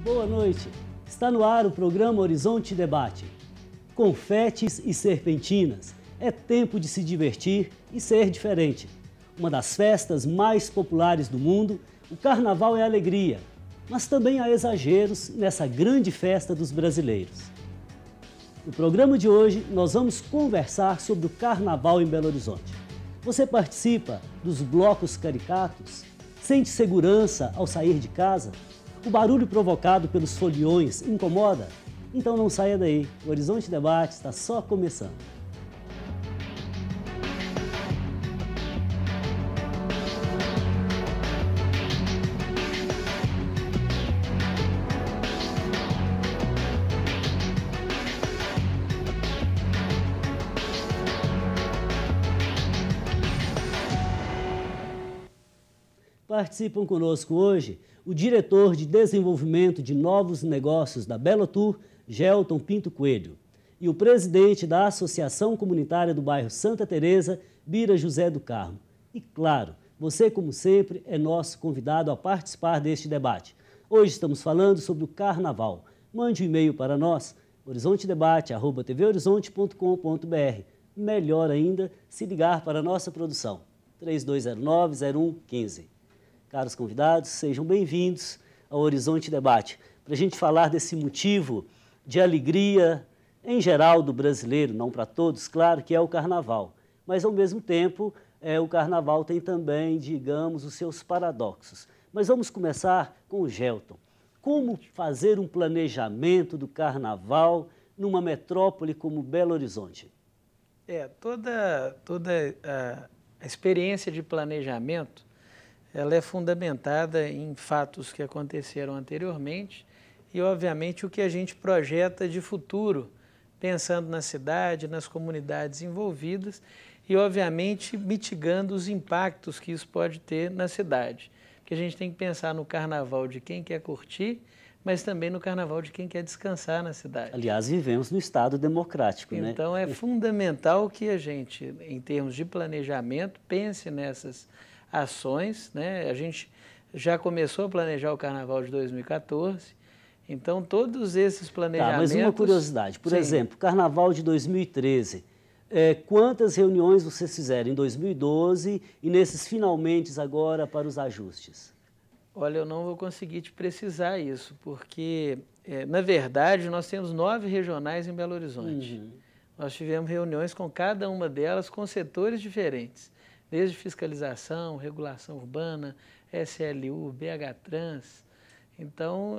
Boa noite. Está no ar o programa Horizonte Debate. Confetes e serpentinas. É tempo de se divertir e ser diferente. Uma das festas mais populares do mundo, o Carnaval é alegria, mas também há exageros nessa grande festa dos brasileiros. No programa de hoje, nós vamos conversar sobre o Carnaval em Belo Horizonte. Você participa dos blocos caricatos? Sente segurança ao sair de casa? O barulho provocado pelos foliões incomoda? Então não saia daí, o Horizonte Debate está só começando. Participam conosco hoje o diretor de desenvolvimento de novos negócios da Belotur, Gelton Pinto Coelho, e o presidente da Associação Comunitária do bairro Santa Teresa, Bira José do Carmo. E claro, você, como sempre, é nosso convidado a participar deste debate. Hoje estamos falando sobre o Carnaval. Mande um e-mail para nós, horizontedebate@tvhorizonte.com.br. Melhor ainda, se ligar para a nossa produção, 3209-0115. Caros convidados, sejam bem-vindos ao Horizonte Debate, para a gente falar desse motivo de alegria, em geral, do brasileiro, não para todos, claro, que é o Carnaval. Mas, ao mesmo tempo, o Carnaval tem também, digamos, os seus paradoxos. Mas vamos começar com o Gelton. Como fazer um planejamento do Carnaval numa metrópole como Belo Horizonte? Toda a experiência de planejamento, ela é fundamentada em fatos que aconteceram anteriormente e, obviamente, o que a gente projeta de futuro, pensando na cidade, nas comunidades envolvidas e, obviamente, mitigando os impactos que isso pode ter na cidade. Porque a gente tem que pensar no carnaval de quem quer curtir, mas também no carnaval de quem quer descansar na cidade. Aliás, vivemos no Estado democrático, né? Então, é fundamental que a gente, em termos de planejamento, pense nessas ações, né? A gente já começou a planejar o Carnaval de 2014, então todos esses planejamentos... Tá, mas uma curiosidade, por exemplo, Carnaval de 2013, quantas reuniões vocês fizeram em 2012 e nesses finalmente agora para os ajustes? Olha, eu não vou conseguir te precisar isso, porque, na verdade, nós temos 9 regionais em Belo Horizonte. Nós tivemos reuniões com cada uma delas com setores diferentes, desde fiscalização, regulação urbana, SLU, BH Trans. Então,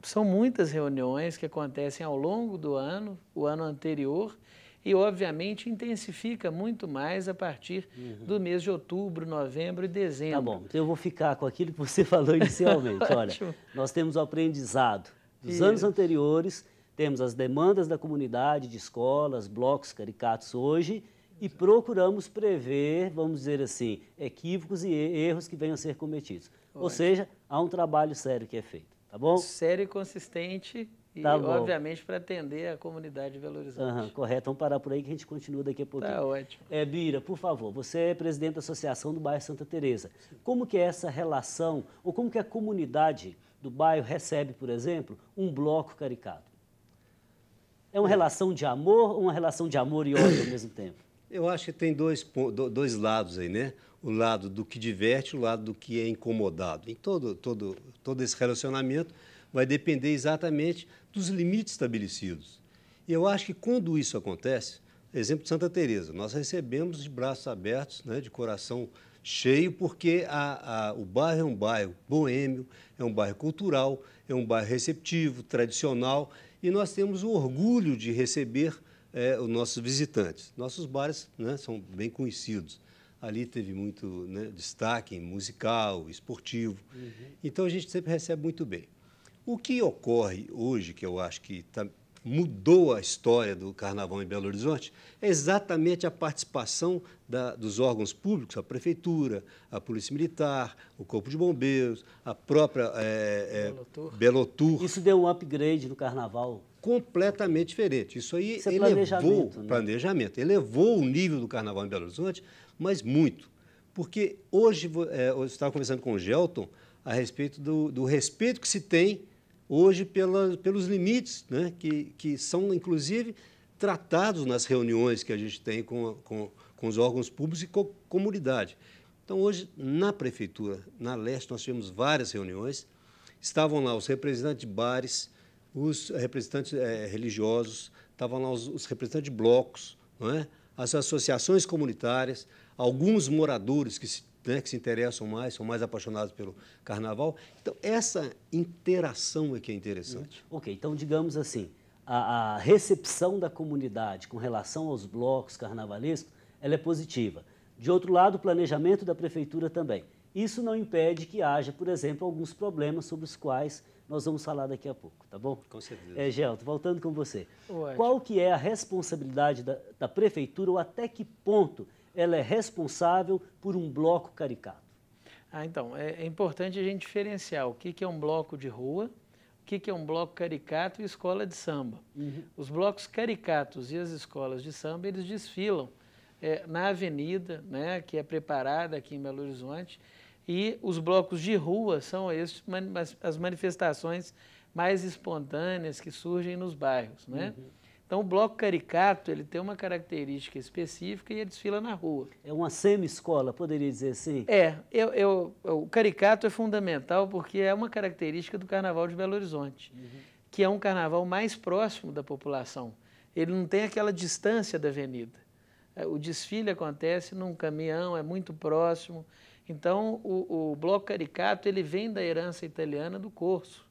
são muitas reuniões que acontecem ao longo do ano, o ano anterior, e, obviamente, intensifica muito mais a partir do mês de outubro, novembro e dezembro. Tá bom, então eu vou ficar com aquilo que você falou inicialmente. Olha, nós temos o aprendizado dos anos anteriores, temos as demandas da comunidade, de escolas, blocos caricatos hoje, e procuramos prever, vamos dizer assim, equívocos e erros que venham a ser cometidos. Ou seja, há um trabalho sério que é feito, tá bom? Sério e consistente e, tá obviamente, para atender a comunidade de Belo Horizonte. Correto, vamos parar por aí que a gente continua daqui a pouquinho. Tá ótimo. Bira, por favor, você é presidente da Associação do bairro Santa Teresa. Como que é essa relação, ou como que a comunidade do bairro recebe, por exemplo, um bloco caricato? É uma relação de amor ou uma relação de amor e ódio ao mesmo tempo? Eu acho que tem dois lados aí, né? O lado do que diverte e o lado do que é incomodado. Em todo esse relacionamento vai depender exatamente dos limites estabelecidos. E eu acho que quando isso acontece, exemplo de Santa Teresa, nós recebemos de braços abertos, né, de coração cheio, porque o bairro é um bairro boêmio, é um bairro cultural, é um bairro receptivo, tradicional, e nós temos o orgulho de receber os nossos visitantes. Nossos bares, né, são bem conhecidos. Ali teve muito, né, destaque musical, esportivo. Então, a gente sempre recebe muito bem. O que ocorre hoje, que eu acho que mudou a história do Carnaval em Belo Horizonte, é exatamente a participação dos órgãos públicos, a Prefeitura, a Polícia Militar, o Corpo de Bombeiros, a própria Belotur. Isso deu um upgrade no Carnaval? Completamente diferente. Isso aí elevou planejamento, elevou o nível do Carnaval em Belo Horizonte, mas muito. Porque hoje, eu estava conversando com o Gelton a respeito do respeito que se tem hoje pelos limites, né, que são, inclusive, tratados nas reuniões que a gente tem com os órgãos públicos e com a comunidade. Então, hoje, na Prefeitura, na Leste, nós tivemos várias reuniões, estavam lá os representantes de bares, os representantes religiosos, estavam lá os representantes de blocos, não é? As associações comunitárias, alguns moradores que se interessam mais, são mais apaixonados pelo carnaval. Então, essa interação é que é interessante. Ok, então, digamos assim, a recepção da comunidade com relação aos blocos carnavalescos, ela é positiva. De outro lado, o planejamento da Prefeitura também. Isso não impede que haja, por exemplo, alguns problemas sobre os quais nós vamos falar daqui a pouco, tá bom? Com certeza. Gelton, voltando com você. Ótimo. Qual que é a responsabilidade da Prefeitura ou até que ponto ela é responsável por um bloco caricato? Então, é importante a gente diferenciar o que é um bloco de rua, o que é um bloco caricato e escola de samba. Os blocos caricatos e as escolas de samba, eles desfilam na avenida, né, que é preparada aqui em Belo Horizonte, e os blocos de rua são as manifestações mais espontâneas que surgem nos bairros, né? Então, o bloco caricato, ele tem uma característica específica e ele desfila na rua. É uma semi-escola, poderia dizer assim? O caricato é fundamental porque é uma característica do Carnaval de Belo Horizonte, que é um carnaval mais próximo da população. Ele não tem aquela distância da avenida. O desfile acontece num caminhão, é muito próximo. Então, o bloco caricato, ele vem da herança italiana do corso.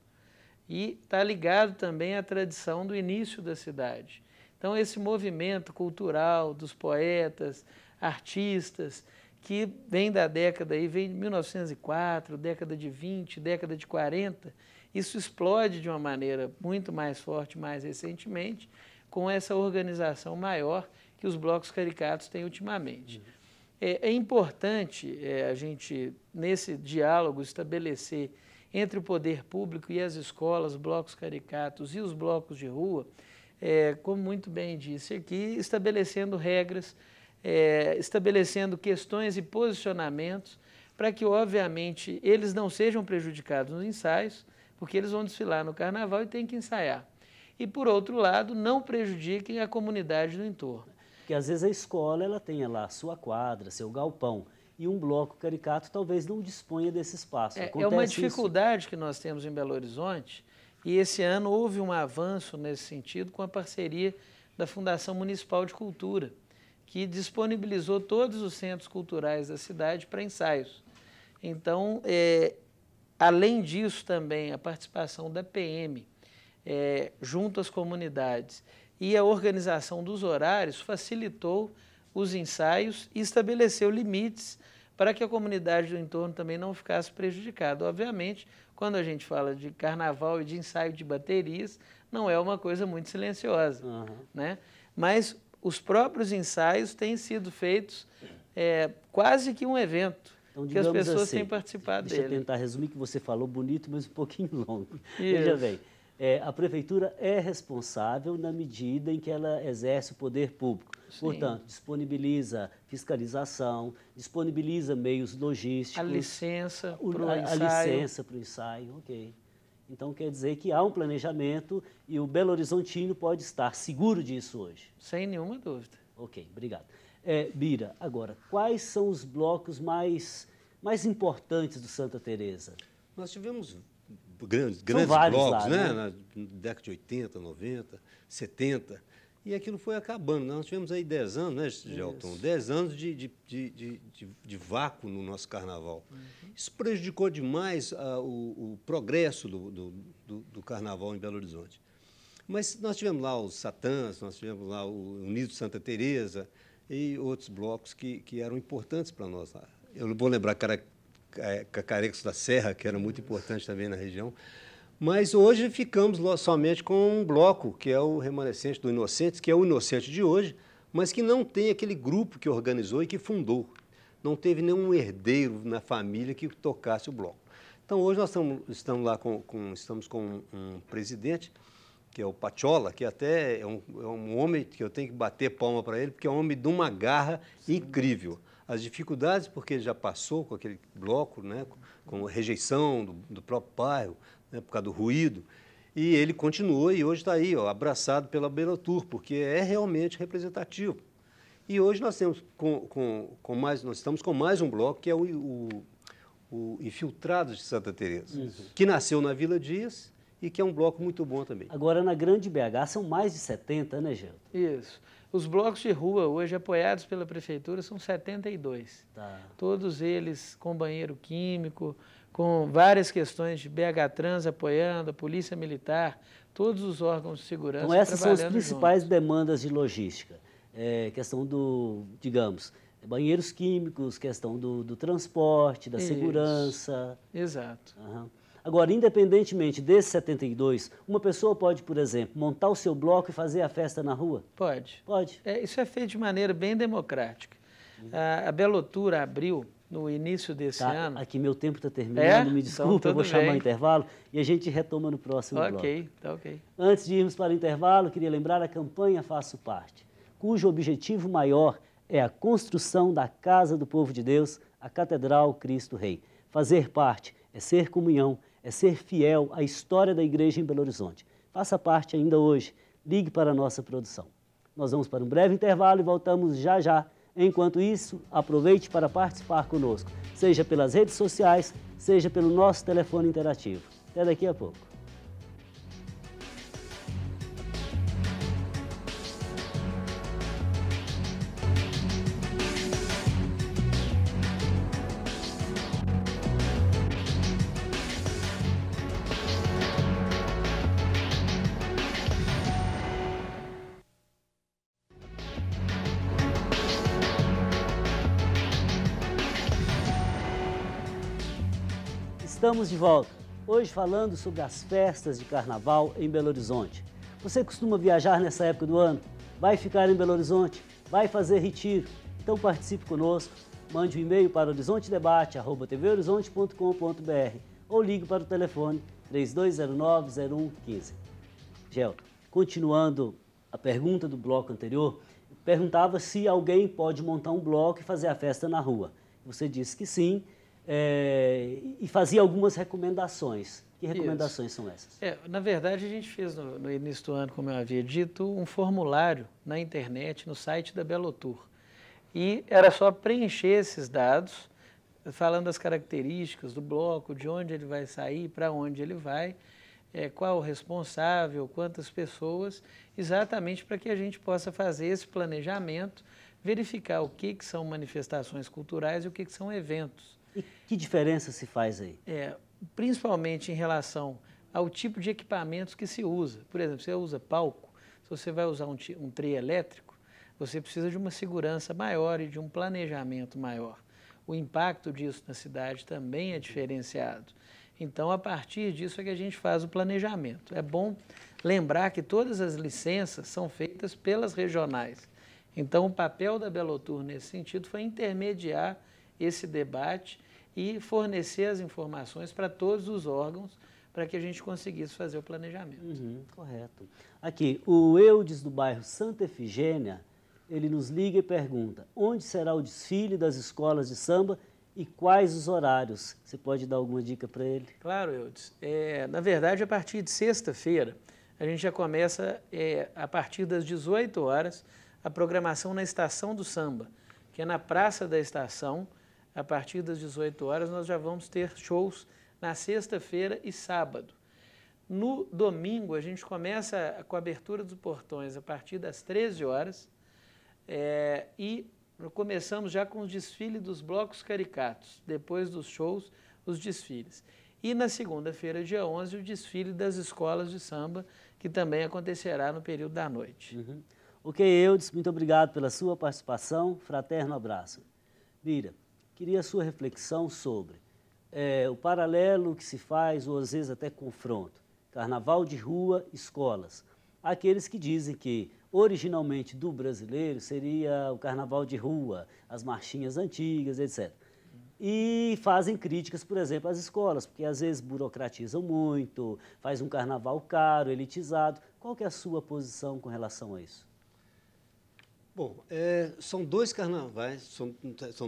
E está ligado também à tradição do início da cidade. Então, esse movimento cultural dos poetas, artistas, que vem da década, vem de 1904, década de 20, década de 40, isso explode de uma maneira muito mais forte, mais recentemente, com essa organização maior que os blocos caricatos têm ultimamente. É importante a gente, nesse diálogo, estabelecer entre o poder público e as escolas, blocos caricatos e os blocos de rua, como muito bem disse aqui, estabelecendo regras, estabelecendo questões e posicionamentos para que, obviamente, eles não sejam prejudicados nos ensaios, porque eles vão desfilar no carnaval e têm que ensaiar. E, por outro lado, não prejudiquem a comunidade do entorno. Porque, às vezes, a escola ela tem lá a sua quadra, seu galpão, e um bloco caricato talvez não disponha desse espaço. É uma dificuldade que nós temos em Belo Horizonte, e esse ano houve um avanço nesse sentido com a parceria da Fundação Municipal de Cultura, que disponibilizou todos os centros culturais da cidade para ensaios. Então, além disso também, a participação da PM junto às comunidades e a organização dos horários facilitou os ensaios e estabeleceu limites para que a comunidade do entorno também não ficasse prejudicada. Obviamente, quando a gente fala de carnaval e de ensaio de baterias, não é uma coisa muito silenciosa, né? Mas os próprios ensaios têm sido feitos quase que um evento, então, que as pessoas têm participado dele. Deixa eu tentar resumir, que você falou bonito, mas um pouquinho longo. Veja bem, a Prefeitura é responsável na medida em que ela exerce o poder público. Sim. Portanto, disponibiliza fiscalização, disponibiliza meios logísticos. A licença para o ensaio. A licença para o ensaio, ok. Então, quer dizer que há um planejamento e o Belo Horizontino pode estar seguro disso hoje. Sem nenhuma dúvida. Ok, obrigado. Bira, agora, quais são os blocos mais importantes do Santa Teresa? Nós tivemos grandes blocos, lá, né? Na década de 80, 90, 70, e aquilo foi acabando. Nós tivemos aí 10 anos, né, Gelton? 10 anos de vácuo no nosso carnaval. Isso prejudicou demais o progresso do carnaval em Belo Horizonte. Mas nós tivemos lá os Satãs, nós tivemos lá o Unido Santa Teresa e outros blocos que eram importantes para nós lá. Eu não vou lembrar Cacarecos da Serra, que era muito importante também na região. Mas hoje ficamos somente com um bloco, que é o remanescente do Inocentes, que é o Inocente de hoje, mas que não tem aquele grupo que organizou e que fundou. Não teve nenhum herdeiro na família que tocasse o bloco. Então, hoje nós estamos lá estamos com um presidente, que é o Pachola, que até é um homem que eu tenho que bater palma para ele, porque é um homem de uma garra incrível. As dificuldades, porque ele já passou com aquele bloco, né, com a rejeição do próprio bairro, né, por causa do ruído. E ele continuou e hoje está aí, ó, abraçado pela Bellator, porque é realmente representativo. E hoje nós temos nós estamos com mais um bloco, que é o Infiltrados de Santa Teresa, que nasceu na Vila Dias e que é um bloco muito bom também. Agora, na Grande BH, são mais de 70, né, Gelton? Isso. Os blocos de rua, hoje apoiados pela Prefeitura, são 72. Tá. Todos eles com banheiro químico, com várias questões de BH Trans apoiando, a Polícia Militar, todos os órgãos de segurança Então, essas são as trabalhando principais juntos. demandas de logística. Questão digamos, banheiros químicos, questão do transporte, da Isso. segurança. Exato. Aham. Agora, independentemente desses 72, uma pessoa pode, por exemplo, montar o seu bloco e fazer a festa na rua? Pode. Pode. Isso é feito de maneira bem democrática. A Bellator abriu, no início desse ano... Aqui meu tempo está terminando, me desculpa, então, eu vou chamar o bem. intervalo e a gente retoma no próximo bloco. Ok, tá ok. Antes de irmos para o intervalo, queria lembrar a campanha Faço Parte, cujo objetivo maior é a construção da Casa do Povo de Deus, a Catedral Cristo Rei. Fazer parte é ser comunhão, é ser fiel à história da igreja em Belo Horizonte. Faça parte ainda hoje, ligue para a nossa produção. Nós vamos para um breve intervalo e voltamos já já. Enquanto isso, aproveite para participar conosco, seja pelas redes sociais, seja pelo nosso telefone interativo. Até daqui a pouco. Estamos de volta, hoje falando sobre as festas de carnaval em Belo Horizonte. Você costuma viajar nessa época do ano? Vai ficar em Belo Horizonte? Vai fazer retiro? Então participe conosco, mande um e-mail para horizontedebate@tvhorizonte.com.br ou ligue para o telefone 3209-0115. Gelton, continuando a pergunta do bloco anterior, perguntava se alguém pode montar um bloco e fazer a festa na rua. Você disse que sim. E fazia algumas recomendações. Que recomendações são essas? Na verdade, a gente fez no início do ano, como eu havia dito, um formulário na internet, no site da Bellator. E era só preencher esses dados, falando das características do bloco, de onde ele vai sair, para onde ele vai, qual o responsável, quantas pessoas, exatamente para que a gente possa fazer esse planejamento, verificar o que são manifestações culturais e o que são eventos. E que diferença se faz aí? Principalmente em relação ao tipo de equipamentos que se usa. Por exemplo, você usa palco, se você vai usar um trio elétrico, você precisa de uma segurança maior e de um planejamento maior. O impacto disso na cidade também é diferenciado. Então, a partir disso é que a gente faz o planejamento. É bom lembrar que todas as licenças são feitas pelas regionais. Então, o papel da Bellator nesse sentido foi intermediar esse debate e fornecer as informações para todos os órgãos para que a gente conseguisse fazer o planejamento. Correto. Aqui, o Eudes do bairro Santa Efigênia, ele nos liga e pergunta: onde será o desfile das escolas de samba e quais os horários? Você pode dar alguma dica para ele? Claro, Eudes. Na verdade, a partir de sexta-feira, a gente já começa, a partir das 18 horas, a programação na Estação do Samba, que é na Praça da Estação. A partir das 18 horas, nós já vamos ter shows na sexta-feira e sábado. No domingo, a gente começa com a abertura dos portões a partir das 13 horas e começamos já com os desfiles dos blocos caricatos, depois dos shows, os desfiles. E na segunda-feira, dia 11, o desfile das escolas de samba, que também acontecerá no período da noite. Ok, Eudes, muito obrigado pela sua participação, fraterno abraço. Mira, queria a sua reflexão sobre o paralelo que se faz, ou às vezes até confronto, carnaval de rua, escolas. Há aqueles que dizem que originalmente do brasileiro seria o carnaval de rua, as marchinhas antigas, etc. E fazem críticas, por exemplo, às escolas, porque às vezes burocratizam muito, faz um carnaval caro, elitizado. Qual que é a sua posição com relação a isso? Bom, são dois carnavais, são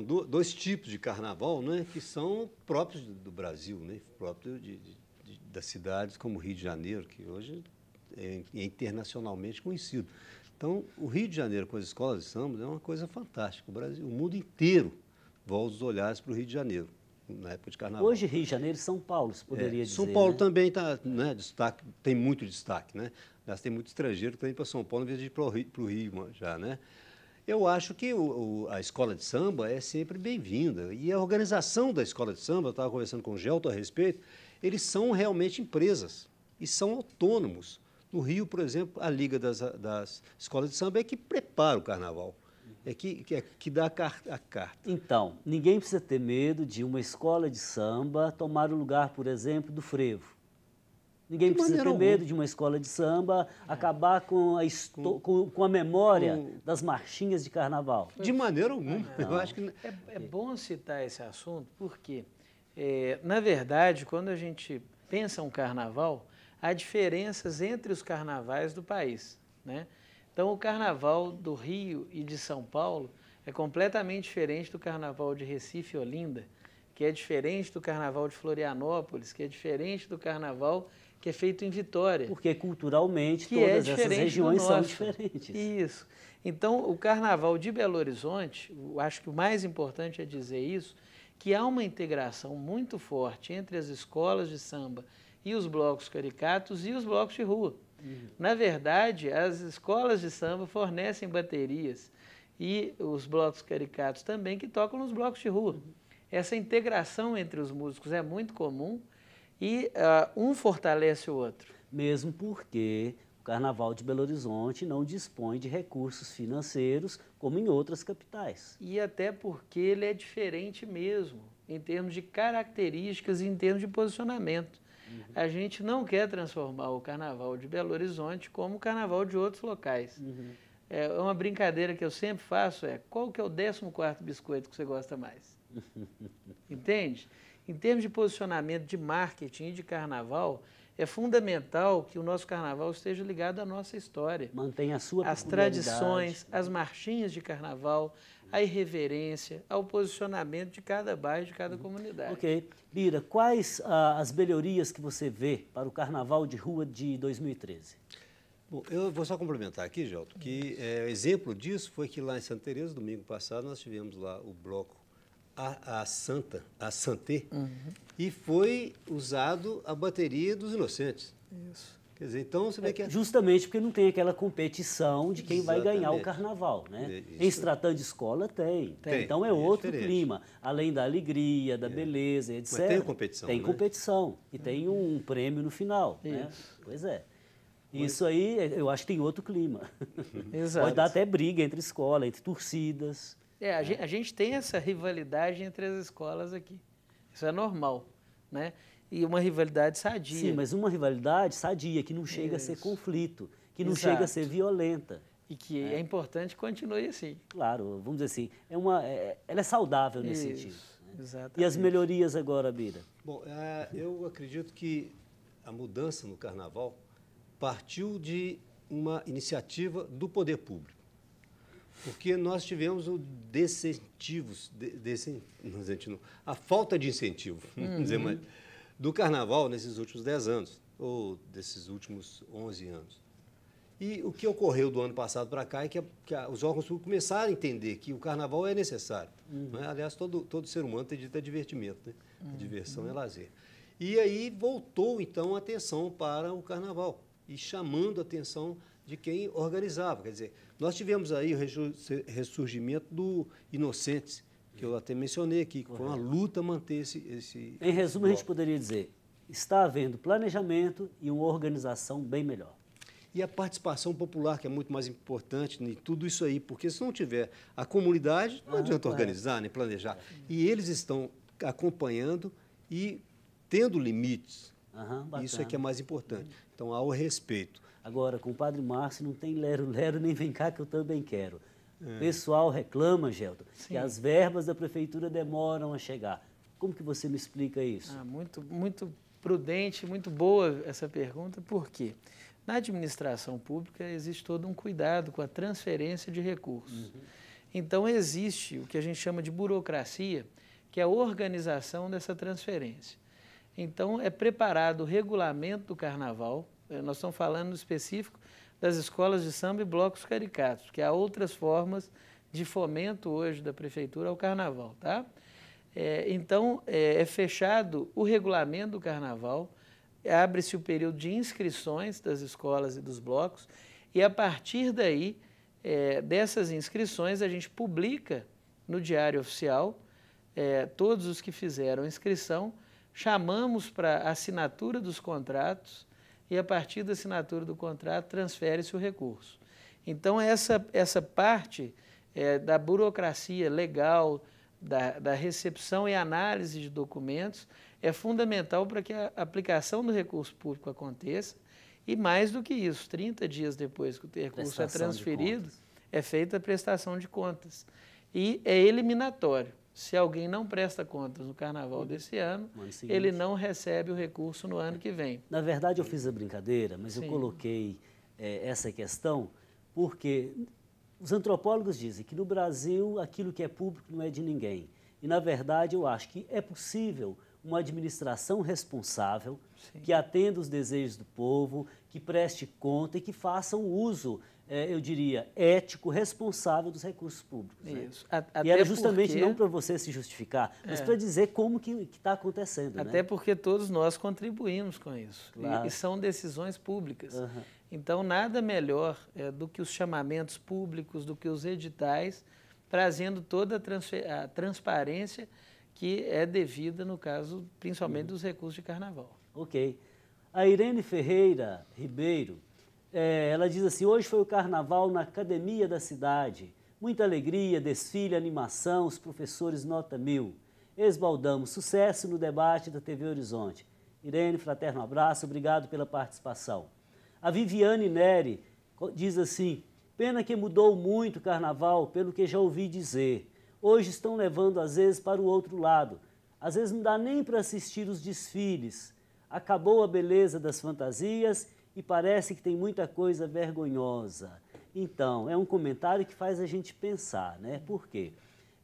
dois tipos de carnaval, né, que são próprios do Brasil, né, próprios das cidades como o Rio de Janeiro, que hoje é internacionalmente conhecido. Então, o Rio de Janeiro com as escolas de samba é uma coisa fantástica. O Brasil, o mundo inteiro volta os olhares para o Rio de Janeiro, na época de Carnaval. Hoje, Rio de Janeiro e São Paulo, se poderia dizer. São Paulo, né? também tá, né, destaque, tem muito destaque, né? Mas tem muito estrangeiro que está indo para São Paulo em vez de ir para o Rio já, né? Eu acho que a escola de samba é sempre bem-vinda. E a organização da escola de samba, eu estava conversando com o Gelton a respeito, eles são realmente empresas e são autônomos. No Rio, por exemplo, a Liga das Escolas de Samba é que prepara o carnaval, que dá a carta. Então, ninguém precisa ter medo de uma escola de samba tomar o lugar, por exemplo, do frevo. Ninguém precisa ter medo de uma escola de samba acabar com a memória das marchinhas de carnaval. De maneira alguma. Eu acho que... É bom citar esse assunto porque, na verdade, quando a gente pensa um carnaval, há diferenças entre os carnavais do país, né? Então, o carnaval do Rio e de São Paulo é completamente diferente do carnaval de Recife e Olinda, que é diferente do carnaval de Florianópolis, que é diferente do carnaval que é feito em Vitória. Porque culturalmente todas essas regiões são diferentes. Isso. Então, o carnaval de Belo Horizonte, eu acho que o mais importante é dizer isso, que há uma integração muito forte entre as escolas de samba e os blocos caricatos e os blocos de rua. Na verdade, as escolas de samba fornecem baterias e os blocos caricatos também, que tocam nos blocos de rua. Essa integração entre os músicos é muito comum e um fortalece o outro. Mesmo porque o Carnaval de Belo Horizonte não dispõe de recursos financeiros como em outras capitais. E até porque ele é diferente mesmo, em termos de características e em termos de posicionamento. A gente não quer transformar o Carnaval de Belo Horizonte como o Carnaval de outros locais. É uma brincadeira que eu sempre faço, qual que é o 14º biscoito que você gosta mais? Entende? Em termos de posicionamento de marketing e de carnaval, é fundamental que o nosso carnaval esteja ligado à nossa história. Mantenha a sua as tradições, as marchinhas de carnaval, a irreverência, ao posicionamento de cada bairro, de cada comunidade. Ok. Bira, quais as melhorias que você vê para o Carnaval de Rua de 2013? Bom, eu vou só complementar aqui, Gelton, que exemplo disso foi que lá em Santa Teresa, domingo passado, nós tivemos lá o bloco a Santé, e foi usado a bateria dos Inocentes. Isso. Quer dizer, então você vê que... Justamente porque não tem aquela competição de quem vai ganhar o carnaval, né? Em se tratando de escola, tem. Então é outro clima. Além da alegria, da beleza, etc. Mas tem competição, tem competição. E tem um prêmio no final, né? Pois é. Isso aí, eu acho que tem outro clima. Exato. Pode dar até briga entre escola, entre torcidas. A gente tem essa rivalidade entre as escolas aqui. Isso é normal, né? E uma rivalidade sadia. Sim, mas uma rivalidade sadia, que não chega a ser conflito, que não chega a ser violenta. E que é importante que continue assim. Claro, vamos dizer assim, ela é saudável nesse sentido. Né? Exatamente. E as melhorias agora, Bira? Bom, eu acredito que a mudança no Carnaval partiu de uma iniciativa do poder público. Porque nós tivemos a falta de incentivo, vamos dizer mais, do Carnaval nesses últimos 10 anos, ou desses últimos 11 anos. E o que ocorreu do ano passado para cá é que os órgãos públicos começaram a entender que o Carnaval é necessário. Né? Aliás, todo ser humano tem direito a divertimento, né? A diversão é lazer. E aí voltou, então, a atenção para o Carnaval, e chamando a atenção de quem organizava. Quer dizer, nós tivemos aí o ressurgimento do Inocentes, que eu até mencionei aqui, que foi uma luta manter esse... Em resumo, a gente poderia dizer, está havendo planejamento e uma organização bem melhor. E a participação popular, que é muito mais importante em tudo isso aí, porque se não tiver a comunidade, não adianta organizar nem planejar. E eles estão acompanhando e tendo limites. Isso é que é mais importante. Então, há o respeito. Agora, com o Padre Márcio, não tem lero-lero, nem vem cá que eu também quero. O pessoal reclama, Gelton, que as verbas da prefeitura demoram a chegar. Como que você me explica isso? Muito prudente, muito boa essa pergunta, por quê? Na administração pública existe todo um cuidado com a transferência de recursos. Então, existe o que a gente chama de burocracia, que é a organização dessa transferência. Então, é preparado o regulamento do carnaval. Nós estamos falando no específico das escolas de samba e blocos caricatos, porque há outras formas de fomento hoje da prefeitura ao carnaval, tá? Então, é fechado o regulamento do carnaval, abre-se o período de inscrições das escolas e dos blocos, e a partir daí, dessas inscrições, a gente publica no Diário Oficial todos os que fizeram inscrição, chamamos para assinatura dos contratos e, a partir da assinatura do contrato, transfere-se o recurso. Então, essa parte da burocracia legal, da recepção e análise de documentos, é fundamental para que a aplicação do recurso público aconteça. E mais do que isso, 30 dias depois que o recurso é transferido, é feita a prestação de contas. E é eliminatório. Se alguém não presta contas no carnaval desse ano, ele não recebe o recurso no ano que vem. Na verdade, eu fiz a brincadeira, mas eu coloquei essa questão porque os antropólogos dizem que no Brasil aquilo que é público não é de ninguém. E, na verdade, eu acho que é possível uma administração responsável, que atenda os desejos do povo, que preste conta e que faça um uso, eu diria, ético, responsável dos recursos públicos. Isso. Né? E era justamente não para você se justificar, mas para dizer como que está acontecendo. Até porque todos nós contribuímos com isso. Claro. E são decisões públicas. Então, nada melhor do que os chamamentos públicos, do que os editais, trazendo toda a transparência que é devida, no caso, principalmente dos recursos de carnaval. Ok. A Irene Ferreira Ribeiro, ela diz assim: hoje foi o carnaval na academia da cidade. Muita alegria, desfile, animação, os professores nota 1000. Esbaldamos sucesso no debate da TV Horizonte. Irene, fraterno abraço, obrigado pela participação. A Viviane Neri diz assim: pena que mudou muito o carnaval, pelo que já ouvi dizer. Hoje estão levando, às vezes, para o outro lado. Às vezes não dá nem para assistir os desfiles. Acabou a beleza das fantasias e parece que tem muita coisa vergonhosa. Então, é um comentário que faz a gente pensar, né? Por quê?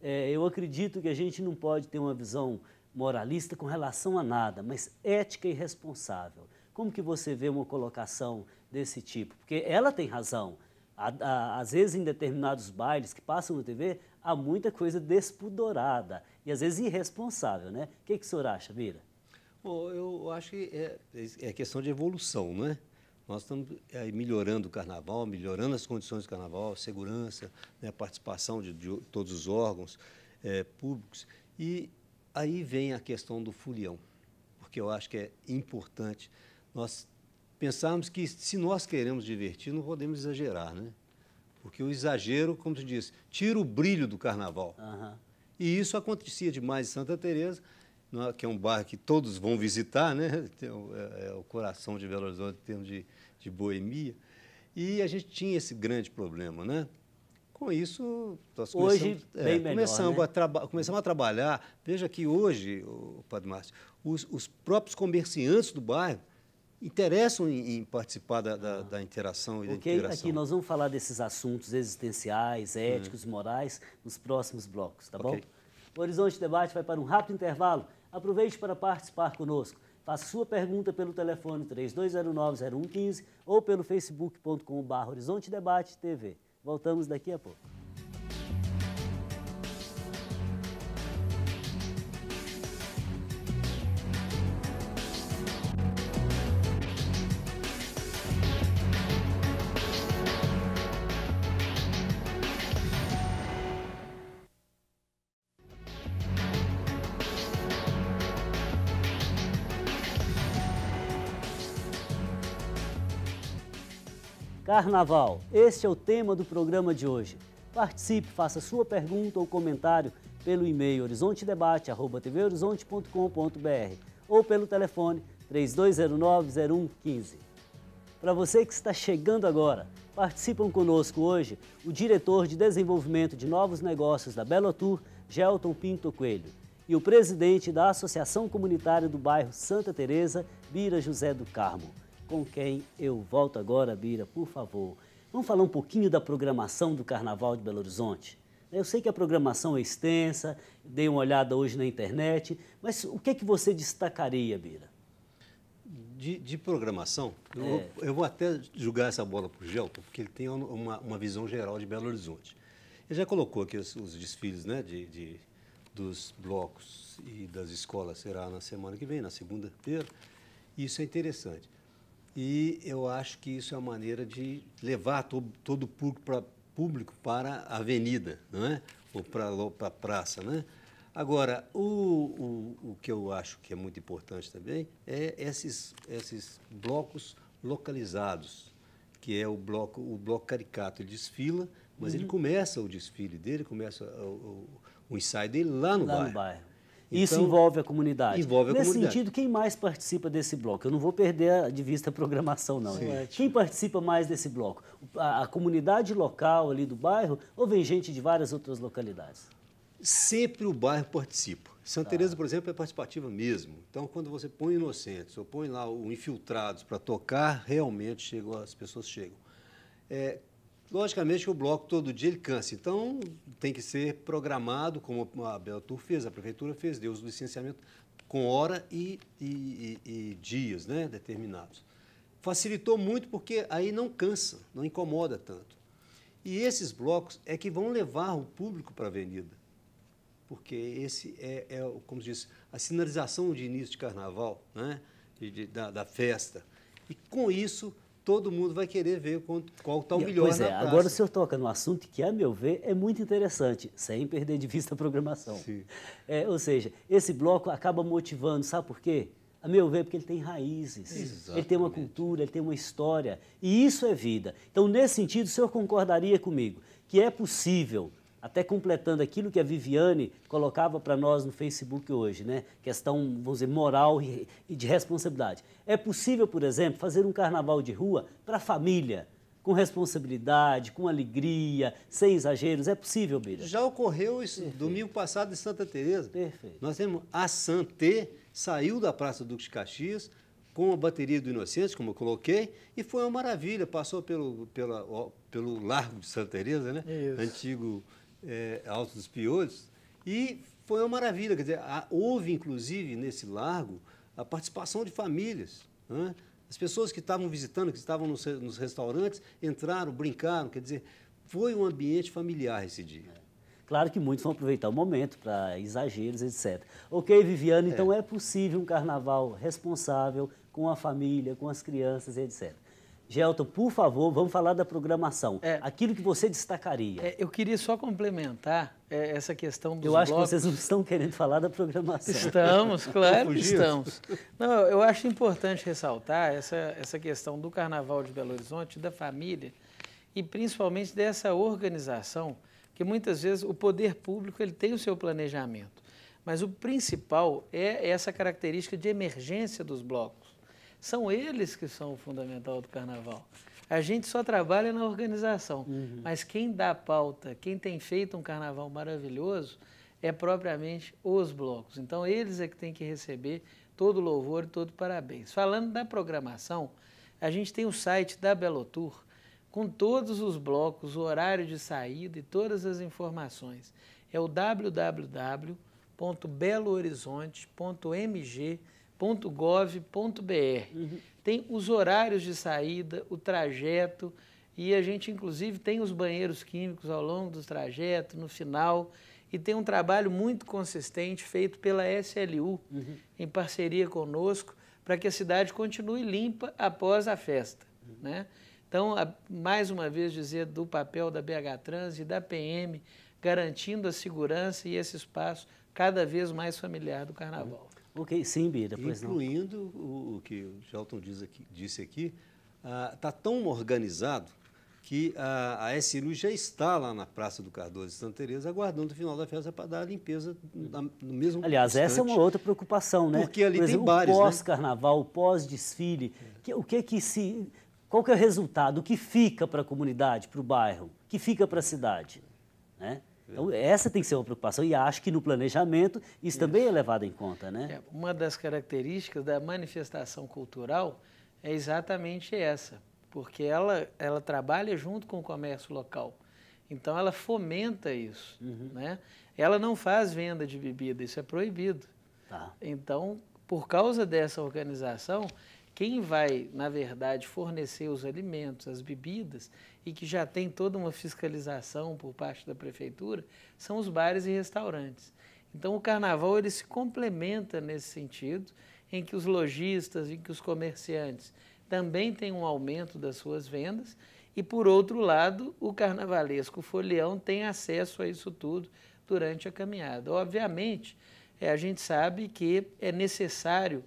Eu acredito que a gente não pode ter uma visão moralista com relação a nada, mas ética e responsável. Como que você vê uma colocação desse tipo? Porque ela tem razão. Às vezes, em determinados bailes que passam na TV, há muita coisa despudorada e, às vezes, irresponsável, né? O que o senhor acha, Bira? Bom, eu acho que é questão de evolução, não é? Nós estamos melhorando o carnaval, melhorando as condições do carnaval, segurança, né, a participação de todos os órgãos públicos. E aí vem a questão do folião, porque eu acho que é importante nós pensarmos que, se nós queremos divertir, não podemos exagerar, né? Porque o exagero, como se diz, tira o brilho do carnaval. E isso acontecia demais em Santa Teresa, que é um bairro que todos vão visitar, né? É o coração de Belo Horizonte em termos de boemia. E a gente tinha esse grande problema, né? Com isso, nós começamos a trabalhar. Veja que hoje, Padre Márcio, os próprios comerciantes do bairro interessam em participar da interação e da integração. Aqui nós vamos falar desses assuntos existenciais, éticos, morais, nos próximos blocos, tá bom? O Horizonte Debate vai para um rápido intervalo. Aproveite para participar conosco. Faça sua pergunta pelo telefone 3209-0115 ou pelo facebook.com/Horizonte Debate TV. Voltamos daqui a pouco. Carnaval, este é o tema do programa de hoje. Participe, faça sua pergunta ou comentário pelo e-mail horizontedebate@tvhorizonte.com.br ou pelo telefone 3209-0115. Para você que está chegando agora, participam conosco hoje o diretor de desenvolvimento de novos negócios da Belotur, Gelton Pinto Coelho, e o presidente da Associação Comunitária do Bairro Santa Teresa, Bira José do Carmo, com quem eu volto agora, Bira, por favor. Vamos falar um pouquinho da programação do Carnaval de Belo Horizonte? Eu sei que a programação é extensa, dei uma olhada hoje na internet, mas o que você destacaria, Bira? De programação, eu vou até jogar essa bola para o Gelton, porque ele tem uma visão geral de Belo Horizonte. Ele já colocou aqui os desfiles, né, dos blocos e das escolas, será na semana que vem, na segunda-feira. Isso é interessante. E eu acho que isso é uma maneira de levar todo o público para a avenida, não é? Ou para a praça, né? Agora, o que eu acho que é muito importante também é esses blocos localizados, que é o bloco caricato. Ele desfila, mas ele começa o desfile dele, começa o ensaio dele lá no bairro. Isso Então, envolve a comunidade. Envolve a Nesse comunidade. sentido, quem mais participa desse bloco? Eu não vou perder de vista a programação, não. Quem participa mais desse bloco? A comunidade local ali do bairro ou vem gente de várias outras localidades? Sempre o bairro participa. Santa Teresa, por exemplo, é participativa mesmo. Então, quando você põe Inocentes ou põe lá o Infiltrados para tocar, realmente as pessoas chegam. Logicamente que o bloco todo dia ele cansa, então tem que ser programado, como a Beltur fez, a prefeitura fez, deu os licenciamentos com hora e dias, né, determinados. Facilitou muito porque aí não cansa, não incomoda tanto. E esses blocos é que vão levar o público para a avenida, porque esse como diz, a sinalização de início de carnaval, né, da festa. E com isso todo mundo vai querer ver qual está o melhor na praça. Agora o senhor toca no assunto que, a meu ver, é muito interessante, sem perder de vista a programação. Sim. Ou seja, esse bloco acaba motivando, sabe por quê? A meu ver, porque ele tem raízes, Exatamente. Ele tem uma cultura, ele tem uma história, e isso é vida. Então, nesse sentido, o senhor concordaria comigo que é possível, até completando aquilo que a Viviane colocava para nós no Facebook hoje, né? Questão, vamos dizer, moral e de responsabilidade. É possível, por exemplo, fazer um carnaval de rua para a família, com responsabilidade, com alegria, sem exageros. É possível, Bira? Já ocorreu isso domingo passado em Santa Teresa. Perfeito. Nós temos a Santé, saiu da Praça Duque de Caxias, com a bateria do Inocentes, como eu coloquei, e foi uma maravilha. Passou pelo Largo de Santa Teresa, né? Isso. Antigo Alto dos Piolhos, e foi uma maravilha. Quer dizer, houve, inclusive, nesse largo, a participação de famílias, né? As pessoas que estavam visitando, que estavam nos restaurantes, entraram, brincaram, quer dizer, foi um ambiente familiar esse dia. Claro que muitos vão aproveitar o momento para exageros, etc. Ok, Viviane, então é possível um carnaval responsável com a família, com as crianças, etc. Gelton, por favor, vamos falar da programação. Aquilo que você destacaria. Eu queria só complementar essa questão dos Eu acho blocos. que vocês não estão querendo falar da programação. Estamos, claro que estamos. Não, eu acho importante ressaltar essa questão do Carnaval de Belo Horizonte, da família, e principalmente dessa organização, que muitas vezes o poder público ele tem o seu planejamento, mas o principal é essa característica de emergência dos blocos. São eles que são o fundamental do carnaval. A gente só trabalha na organização, mas quem dá a pauta, quem tem feito um carnaval maravilhoso, é propriamente os blocos. Então, eles é que têm que receber todo o louvor e todo o parabéns. Falando da programação, a gente tem o site da Belotur, com todos os blocos, o horário de saída e todas as informações. É o www.belohorizonte.mg.gov.br. Tem os horários de saída, o trajeto, e a gente, inclusive, tem os banheiros químicos ao longo do trajeto, no final, e tem um trabalho muito consistente feito pela SLU, em parceria conosco, para que a cidade continue limpa após a festa, né? Então, mais uma vez dizer do papel da BH Trans e da PM, garantindo a segurança e esse espaço cada vez mais familiar do Carnaval. Ok, sim, Bira, pois não. Incluindo o que o Gelton disse aqui, está tão organizado que a SLU já está lá na Praça do Cardoso de Santa Teresa, aguardando o final da festa para dar a limpeza no mesmo Aliás, instante. essa é uma outra preocupação, né? Porque ali por exemplo, tem bares, o pós-carnaval, o pós-desfile, qual que é o resultado? O que fica para a comunidade, para o bairro? O que fica para a cidade? Né? Então, essa tem que ser uma preocupação e acho que no planejamento isso também é levado em conta, né? Uma das características da manifestação cultural é exatamente essa, porque ela trabalha junto com o comércio local. Então, ela fomenta isso, né? Ela não faz venda de bebida, isso é proibido. Tá. Então, por causa dessa organização, quem vai, na verdade, fornecer os alimentos, as bebidas, e que já tem toda uma fiscalização por parte da prefeitura, são os bares e restaurantes. Então, o carnaval ele se complementa nesse sentido, em que os lojistas, em que os comerciantes também têm um aumento das suas vendas, e, por outro lado, o carnavalesco folião tem acesso a isso tudo durante a caminhada. Obviamente, a gente sabe que é necessário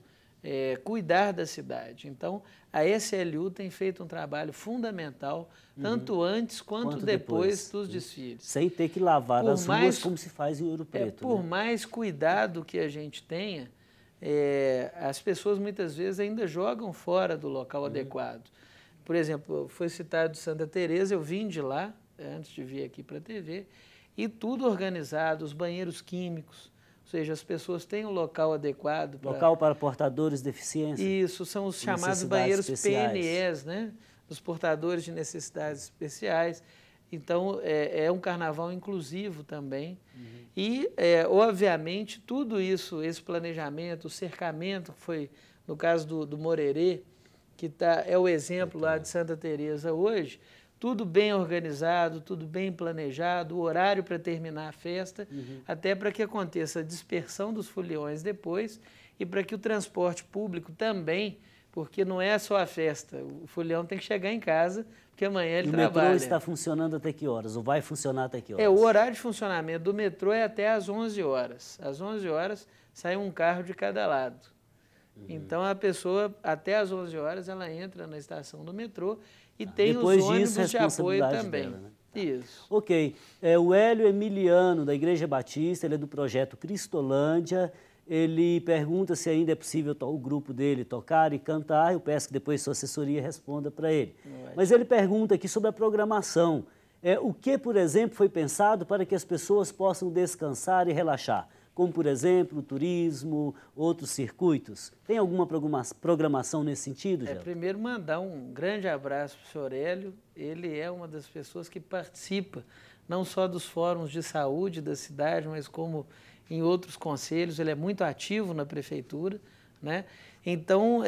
cuidar da cidade. Então, a SLU tem feito um trabalho fundamental, tanto antes quanto depois dos desfiles. Sem ter que lavar as ruas como se faz em Ouro Preto. Por mais cuidado que a gente tenha, as pessoas muitas vezes ainda jogam fora do local adequado. Por exemplo, foi citado Santa Teresa, eu vim de lá, antes de vir aqui para a TV, e tudo organizado, os banheiros químicos, ou seja, as pessoas têm um local adequado. Local para portadores de deficiência. Isso, são os chamados banheiros PNEs, né? Os portadores de necessidades especiais. Então, é um carnaval inclusivo também. E, obviamente, tudo isso, esse planejamento, o cercamento, que foi no caso do Morerê, que é o exemplo lá de Santa Teresa hoje, tudo bem organizado, tudo bem planejado, o horário para terminar a festa, até para que aconteça a dispersão dos foliões depois e para que o transporte público também, porque não é só a festa, o folião tem que chegar em casa, porque amanhã ele trabalha. O metrô está funcionando até que horas? Ou vai funcionar até que horas? O horário de funcionamento do metrô é até às 11 horas. Às 11 horas sai um carro de cada lado. Então, a pessoa, até às 11 horas, ela entra na estação do metrô e tem os ônibus de apoio também. Dela, né? Tá. Isso. Ok. O Hélio Emiliano, da Igreja Batista, ele é do projeto Cristolândia. Ele pergunta se ainda é possível o grupo dele tocar e cantar. Eu peço que depois sua assessoria responda para ele. Mas ele pergunta aqui sobre a programação. O que, por exemplo, foi pensado para que as pessoas possam descansar e relaxar? Como, por exemplo, o turismo, outros circuitos. Tem alguma programação nesse sentido, Gel? Primeiro, mandar um grande abraço para o senhor Hélio. Ele é uma das pessoas que participa, não só dos fóruns de saúde da cidade, mas como em outros conselhos. Ele é muito ativo na prefeitura, né? Então,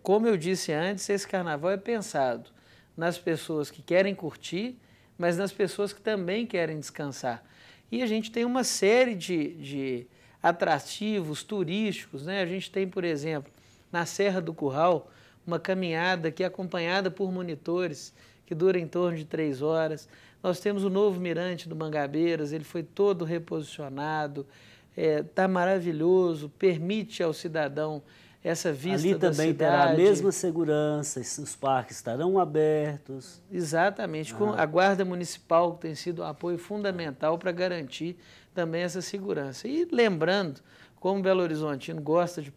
como eu disse antes, esse carnaval é pensado nas pessoas que querem curtir, mas nas pessoas que também querem descansar. E a gente tem uma série de atrativos turísticos, né? A gente tem, por exemplo, na Serra do Curral, uma caminhada que é acompanhada por monitores, que dura em torno de 3 horas. Nós temos o novo mirante do Mangabeiras, ele foi todo reposicionado, está maravilhoso, permite ao cidadão essa vista ali da também cidade. terá a mesma segurança, os parques estarão abertos. Exatamente, com a Guarda Municipal, que tem sido um apoio fundamental para garantir também essa segurança. E lembrando, como Belo Horizontino gosta de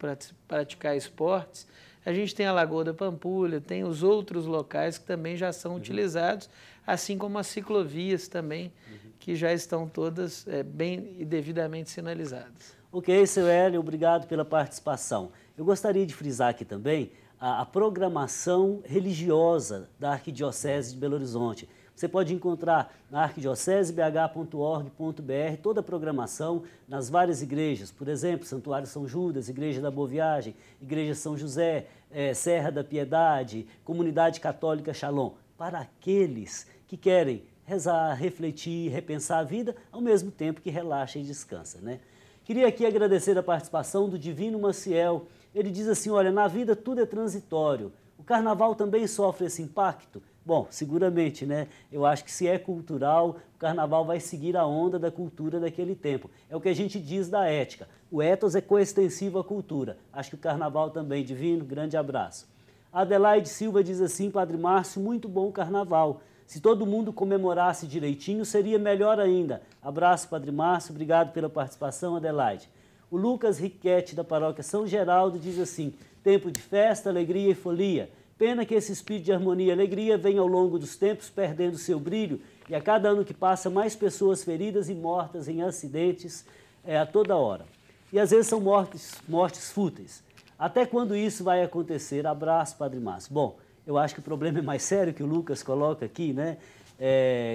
praticar esportes, a gente tem a Lagoa da Pampulha, tem os outros locais que também já são utilizados, assim como as ciclovias também, que já estão todas bem e devidamente sinalizadas. Ok, seu Hélio, obrigado pela participação. Eu gostaria de frisar aqui também a programação religiosa da Arquidiocese de Belo Horizonte. Você pode encontrar na arquidiocesebh.org.br toda a programação nas várias igrejas, por exemplo, Santuário São Judas, Igreja da Boa Viagem, Igreja São José, Serra da Piedade, Comunidade Católica Shalom, para aqueles que querem rezar, refletir, repensar a vida, ao mesmo tempo que relaxa e descansa, né? Queria aqui agradecer a participação do Divino Maciel. Ele diz assim, olha, na vida tudo é transitório. O carnaval também sofre esse impacto? Bom, seguramente, né? Eu acho que se é cultural, o carnaval vai seguir a onda da cultura daquele tempo. É o que a gente diz da ética. O ethos é coextensivo à cultura. Acho que o carnaval também, Divino, grande abraço. A Adelaide Silva diz assim, Padre Márcio, muito bom carnaval. Se todo mundo comemorasse direitinho, seria melhor ainda. Abraço, Padre Márcio, obrigado pela participação, Adelaide. O Lucas Riquete, da paróquia São Geraldo, diz assim, tempo de festa, alegria e folia. Pena que esse espírito de harmonia e alegria vem ao longo dos tempos perdendo seu brilho e a cada ano que passa mais pessoas feridas e mortas em acidentes a toda hora. E às vezes são mortes fúteis. Até quando isso vai acontecer? Abraço, Padre Márcio. Bom, Eu acho que o problema é mais sério que o Lucas coloca aqui, né?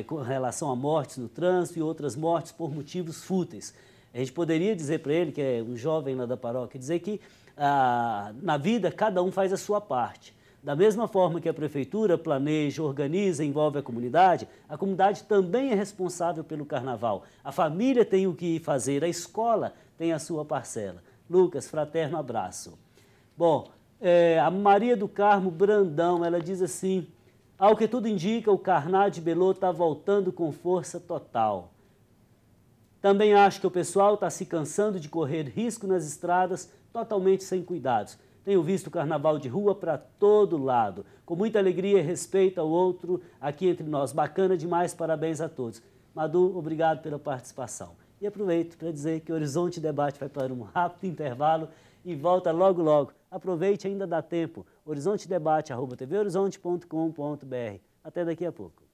Com relação a mortes no trânsito e outras mortes por motivos fúteis. A gente poderia dizer para ele, que é um jovem lá da paróquia, dizer que na vida cada um faz a sua parte. Da mesma forma que a prefeitura planeja, organiza, envolve a comunidade também é responsável pelo carnaval. A família tem o que fazer, a escola tem a sua parcela. Lucas, fraterno abraço. Bom, a Maria do Carmo Brandão, ela diz assim: ao que tudo indica, o Carná de Belô está voltando com força total. Também acho que o pessoal está se cansando de correr risco nas estradas totalmente sem cuidados. Tenho visto o carnaval de rua para todo lado, com muita alegria e respeito ao outro aqui entre nós. Bacana demais, parabéns a todos. Madu, obrigado pela participação. E aproveito para dizer que o Horizonte Debate vai para um rápido intervalo e volta logo logo. Aproveite, ainda dá tempo. horizontedebate@tvhorizonte.com.br. Até daqui a pouco.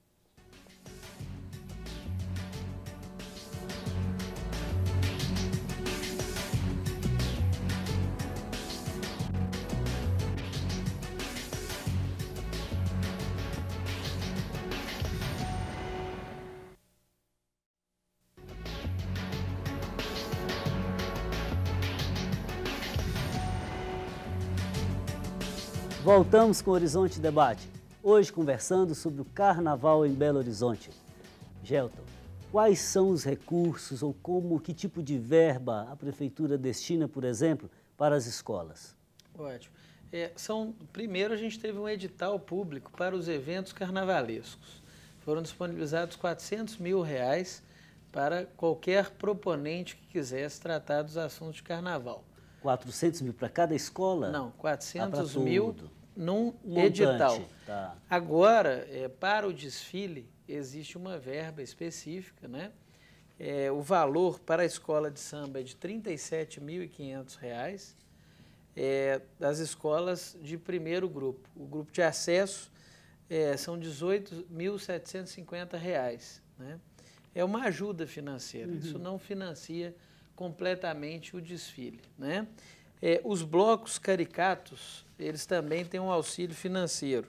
Voltamos com o Horizonte Debate, hoje conversando sobre o Carnaval em Belo Horizonte. Gelton, quais são os recursos ou que tipo de verba a Prefeitura destina, por exemplo, para as escolas? Ótimo. Primeiro, a gente teve um edital público para os eventos carnavalescos. Foram disponibilizados R$400 mil para qualquer proponente que quisesse tratar dos assuntos de carnaval. 400 mil para cada escola? Não, 400 mil num edital. Tá. Agora, para o desfile, existe uma verba específica, né? O valor para a escola de samba é de R$ 37.500, das escolas de primeiro grupo. O grupo de acesso são R$ 18.750, né? É uma ajuda financeira, isso não financia completamente o desfile, né? Os blocos caricatos, eles também têm um auxílio financeiro.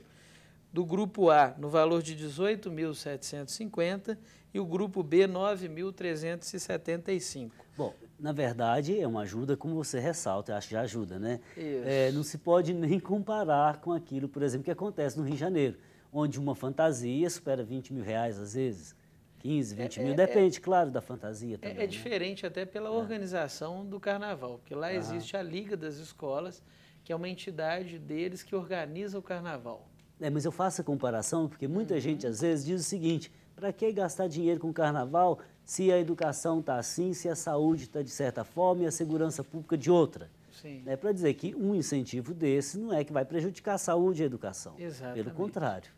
Do grupo A, no valor de R$ 18.750 e o grupo B, R$ 9.375. Bom, na verdade, é uma ajuda, como você ressalta, eu acho que já ajuda, né? Isso. Não se pode nem comparar com aquilo, por exemplo, que acontece no Rio de Janeiro, onde uma fantasia supera R$20 mil às vezes. 15, 20 mil, depende, claro, da fantasia também. É diferente até pela organização do carnaval, porque lá existe a Liga das Escolas, que é uma entidade deles que organiza o carnaval. Mas eu faço a comparação porque muita gente às vezes diz o seguinte: para que gastar dinheiro com carnaval se a educação está assim, se a saúde está de certa forma e a segurança pública de outra? Sim. Para dizer que um incentivo desse não é que vai prejudicar a saúde e a educação. Exatamente. Pelo contrário.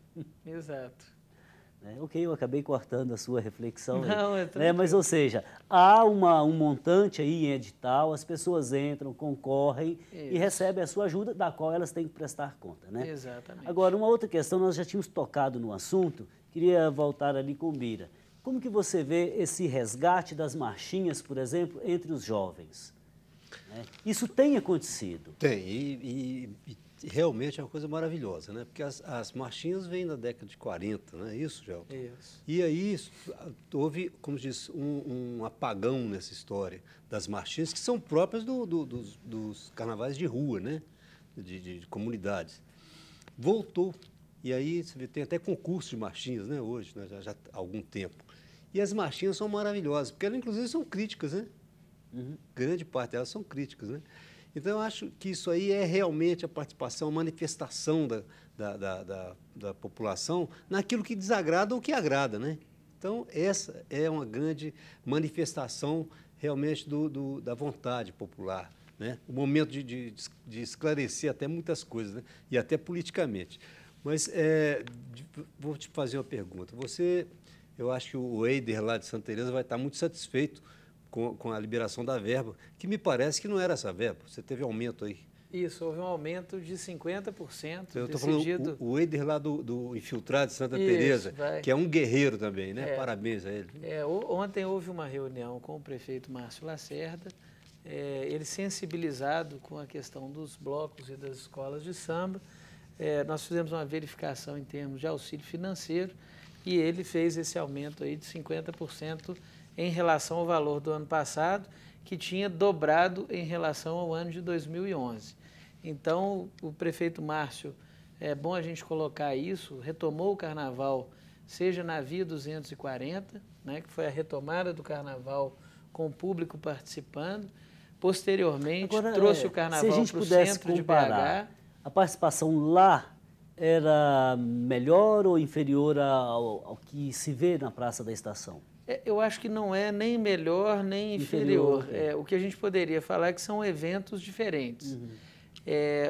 Exato. Ok, eu acabei cortando a sua reflexão. Não, mas, ou seja, há um montante aí em edital, as pessoas entram, concorrem e recebem a sua ajuda, da qual elas têm que prestar conta, né? Exatamente. Agora, uma outra questão, nós já tínhamos tocado no assunto, queria voltar ali com o Bira. Como que você vê esse resgate das marchinhas, por exemplo, entre os jovens? Isso tem acontecido? Tem, e realmente é uma coisa maravilhosa, né? Porque as marchinhas vêm da década de 40, não é isso, Gelton? Isso. E aí houve, como diz, um apagão nessa história das marchinhas, que são próprias dos carnavais de rua, né? De comunidades. Voltou. E aí você vê, tem até concurso de marchinhas, né? Hoje, né? Já há algum tempo. E as marchinhas são maravilhosas, porque elas, inclusive, são críticas, né? Grande parte delas são críticas, né? Então, eu acho que isso aí é realmente a participação, a manifestação da população naquilo que desagrada ou que agrada, né? Então, essa é uma grande manifestação realmente da vontade popular, né? O momento de esclarecer até muitas coisas, né? E até politicamente. Mas vou te fazer uma pergunta. Eu acho que o Eider lá de Santa Teresa vai estar muito satisfeito com a liberação da verba, que me parece que não era essa verba. Você teve aumento aí. Isso, houve um aumento de 50%. Eu estou falando o Eider lá do Infiltrado de Santa Teresa, que é um guerreiro também, né? Parabéns a ele. Ontem houve uma reunião com o prefeito Márcio Lacerda, ele sensibilizado com a questão dos blocos e das escolas de samba, nós fizemos uma verificação em termos de auxílio financeiro e ele fez esse aumento aí de 50% em relação ao valor do ano passado, que tinha dobrado em relação ao ano de 2011. Então, o prefeito Márcio, é bom a gente colocar isso, retomou o carnaval, seja na Via 240, né, que foi a retomada do carnaval com o público participando. Posteriormente, Agora, trouxe o carnaval para o centro de BH. A participação lá era melhor ou inferior ao que se vê na Praça da Estação? Eu acho que não é nem melhor nem inferior. O que a gente poderia falar é que são eventos diferentes. Uhum.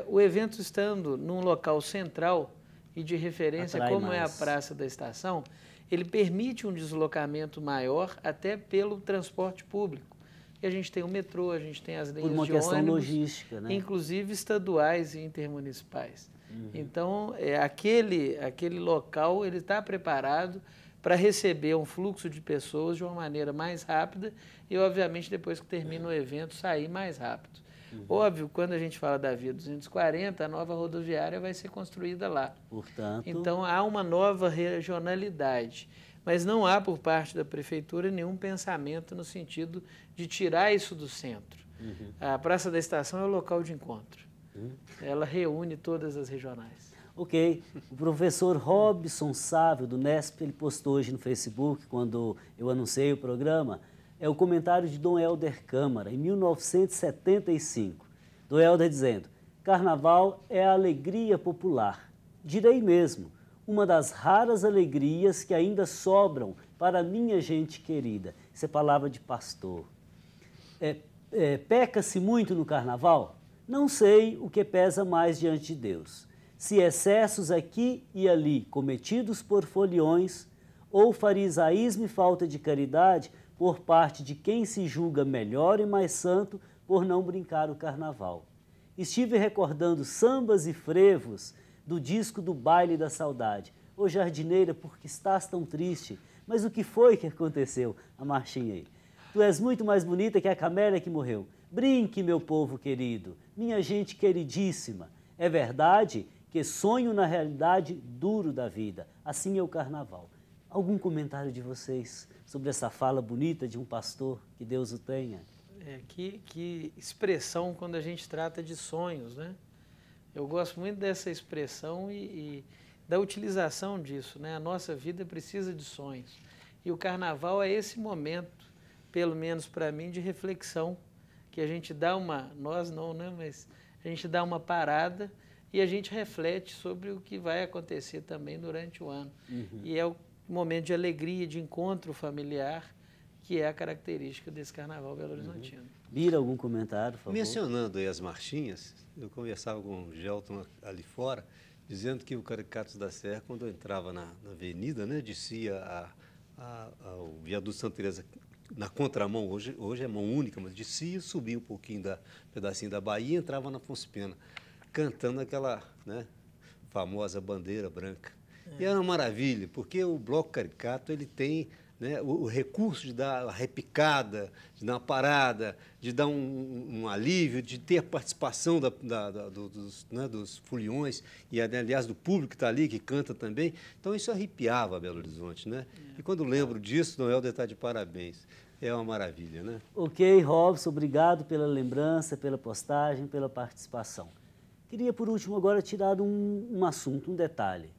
O evento estando num local central e de referência, como é a Praça da Estação, ele permite um deslocamento maior até pelo transporte público. E a gente tem o metrô, a gente tem as linhas de ônibus. Por uma questão logística, né? Inclusive estaduais e intermunicipais. Uhum. Então, aquele local ele está preparado para receber um fluxo de pessoas de uma maneira mais rápida e, obviamente, depois que termina o evento, sair mais rápido. Uhum. Óbvio, quando a gente fala da Via 240, a nova rodoviária vai ser construída lá. Portanto... Então, há uma nova regionalidade. Mas não há, por parte da Prefeitura, nenhum pensamento no sentido de tirar isso do centro. Uhum. A Praça da Estação é o local de encontro. Uhum. Ela reúne todas as regionais. Ok. O professor Robson Sávio, do Nesp, ele postou hoje no Facebook, quando eu anunciei o programa, o comentário de Dom Helder Câmara, em 1975. Dom Helder dizendo: Carnaval é a alegria popular. Direi mesmo, uma das raras alegrias que ainda sobram para a minha gente querida. Isso é palavra de pastor. Peca-se muito no Carnaval? Não sei o que pesa mais diante de Deus. Se excessos aqui e ali cometidos por foliões, ou farisaísmo e falta de caridade por parte de quem se julga melhor e mais santo por não brincar o carnaval. Estive recordando sambas e frevos do disco do Baile da Saudade. Ô jardineira, por que estás tão triste? Mas o que foi que aconteceu? A marchinha aí. Tu és muito mais bonita que a camélia que morreu. Brinque, meu povo querido, minha gente queridíssima. É verdade que sonho na realidade duro da vida. Assim é o carnaval. Algum comentário de vocês sobre essa fala bonita de um pastor? Que Deus o tenha. Que expressão quando a gente trata de sonhos, né? Eu gosto muito dessa expressão e da utilização disso, né? A nossa vida precisa de sonhos. E o carnaval é esse momento, pelo menos para mim, de reflexão, que a gente dá nós não, né? Mas a gente dá uma parada e a gente reflete sobre o que vai acontecer também durante o ano. Uhum. E é o momento de alegria, de encontro familiar, que é a característica desse carnaval belo-horizontino. Bira, algum comentário, por favor? Mencionando aí as marchinhas, eu conversava com o Gelton ali fora, dizendo que o Caricatos da Serra, quando eu entrava na avenida, né, descia ao viaduto Santa Teresa na contramão, hoje é mão única, mas descia, subia um pouquinho pedacinho da Bahia e entrava na Afonso Pena, cantando aquela, né, famosa bandeira branca. E era uma maravilha, porque o Bloco Caricato ele tem, né, o recurso de dar uma repicada, de dar uma parada, de dar um alívio, de ter a participação dos foliões e, aliás, do público que está ali, que canta também. Então, isso arrepiava Belo Horizonte, né? E quando lembro disso, Noel está de parabéns. É uma maravilha, né? Ok, Robson, obrigado pela lembrança, pela postagem, pela participação. Queria, por último, agora tirar um assunto, um detalhe,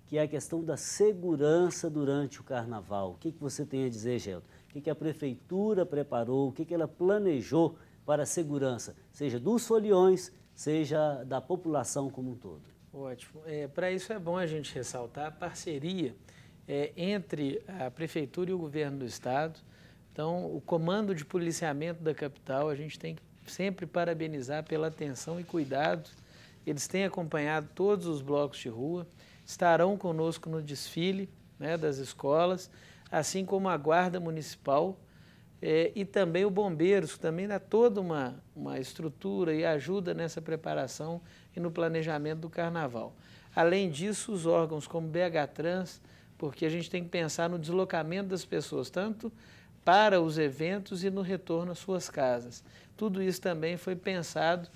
que é a questão da segurança durante o carnaval. O que você tem a dizer, Gelton? O que a prefeitura preparou, o que ela planejou para a segurança, seja dos foliões, seja da população como um todo? Ótimo. Para isso é bom a gente ressaltar a parceria entre a prefeitura e o governo do estado. Então, o comando de policiamento da capital, a gente tem que sempre parabenizar pela atenção e cuidado. Eles têm acompanhado todos os blocos de rua, estarão conosco no desfile, né, das escolas, assim como a Guarda Municipal e também o Bombeiros, que também dá toda uma estrutura e ajuda nessa preparação e no planejamento do carnaval. Além disso, os órgãos como BH Trans, porque a gente tem que pensar no deslocamento das pessoas, tanto para os eventos e no retorno às suas casas. Tudo isso também foi pensado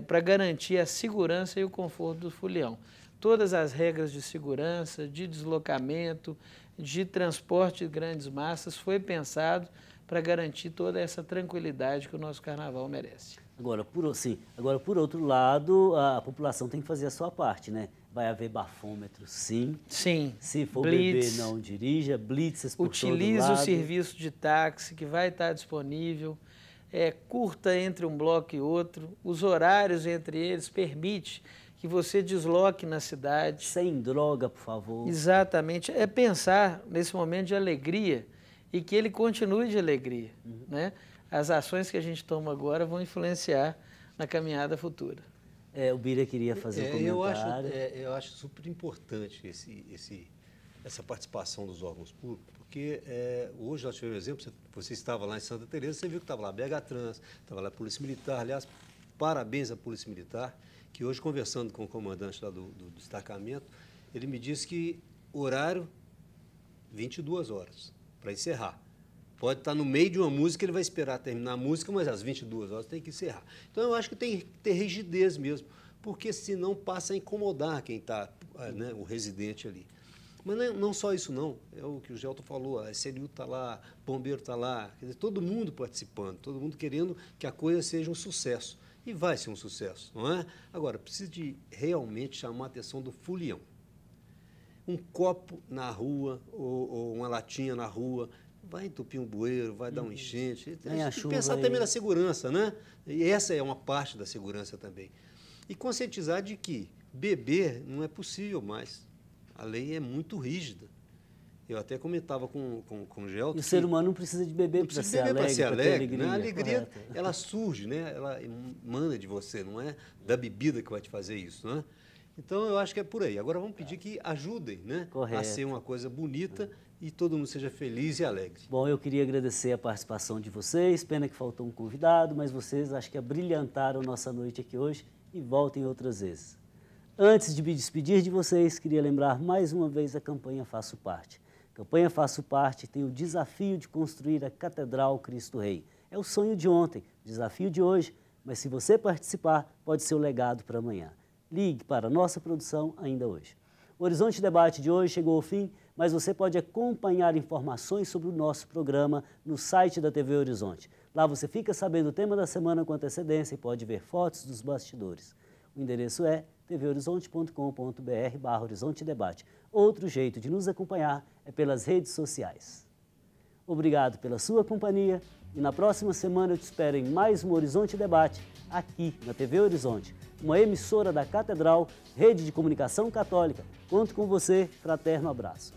para garantir a segurança e o conforto do folião. Todas as regras de segurança, de deslocamento, de transporte de grandes massas foi pensado para garantir toda essa tranquilidade que o nosso carnaval merece. Agora, por outro lado, a população tem que fazer a sua parte, né? Vai haver bafômetro, sim. Sim. Se for blitz, beber, não dirija. Blitzes por todo lado. Utilize o serviço de táxi que vai estar disponível. Curta entre um bloco e outro. Os horários entre eles permite que você desloque na cidade. Sem droga, por favor. Exatamente. É pensar nesse momento de alegria e que ele continue de alegria, né? As ações que a gente toma agora vão influenciar na caminhada futura. O Bira queria fazer um comentário. Eu acho super importante essa participação dos órgãos públicos, porque hoje nós tivemos um exemplo, você estava lá em Santa Teresa, você viu que estava lá a BH Trans, estava lá a Polícia Militar, aliás, parabéns à Polícia Militar, que hoje, conversando com o comandante lá do destacamento, ele me disse que horário 22 horas para encerrar. Pode estar no meio de uma música, ele vai esperar terminar a música, mas às 22 horas tem que encerrar. Então, eu acho que tem que ter rigidez mesmo, porque senão passa a incomodar quem está, né, o residente ali. Mas não só isso, não. É o que o Gelton falou, a SLU está lá, o bombeiro está lá, quer dizer, todo mundo participando, todo mundo querendo que a coisa seja um sucesso. E vai ser um sucesso, não é? Agora, precisa de realmente chamar a atenção do folião. Um copo na rua ou uma latinha na rua vai entupir um bueiro, vai dar um enchente. A gente tem que pensar também na segurança, né? E essa é uma parte da segurança também. E conscientizar de que beber não é possível mais. A lei é muito rígida. Eu até comentava com o Gelton. E o ser humano não precisa de beber para ser alegre, né? A alegria, ela surge, né? Ela emana de você, não é da bebida que vai te fazer isso, né? Então, eu acho que é por aí. Agora, vamos pedir que ajudem, né? A ser uma coisa bonita e todo mundo seja feliz e alegre. Bom, eu queria agradecer a participação de vocês. Pena que faltou um convidado, mas vocês acho que abrilhantaram nossa noite aqui hoje e voltem outras vezes. Antes de me despedir de vocês, queria lembrar mais uma vez a campanha Faço Parte. A campanha Faço Parte tem o desafio de construir a Catedral Cristo Rei. É o sonho de ontem, o desafio de hoje, mas se você participar, pode ser o legado para amanhã. Ligue para a nossa produção ainda hoje. O Horizonte Debate de hoje chegou ao fim, mas você pode acompanhar informações sobre o nosso programa no site da TV Horizonte. Lá você fica sabendo o tema da semana com antecedência e pode ver fotos dos bastidores. O endereço é tvhorizonte.com.br/Horizonte Debate. Outro jeito de nos acompanhar é pelas redes sociais. Obrigado pela sua companhia e na próxima semana eu te espero em mais um Horizonte Debate aqui na TV Horizonte, uma emissora da Catedral, Rede de Comunicação Católica. Conto com você, fraterno abraço.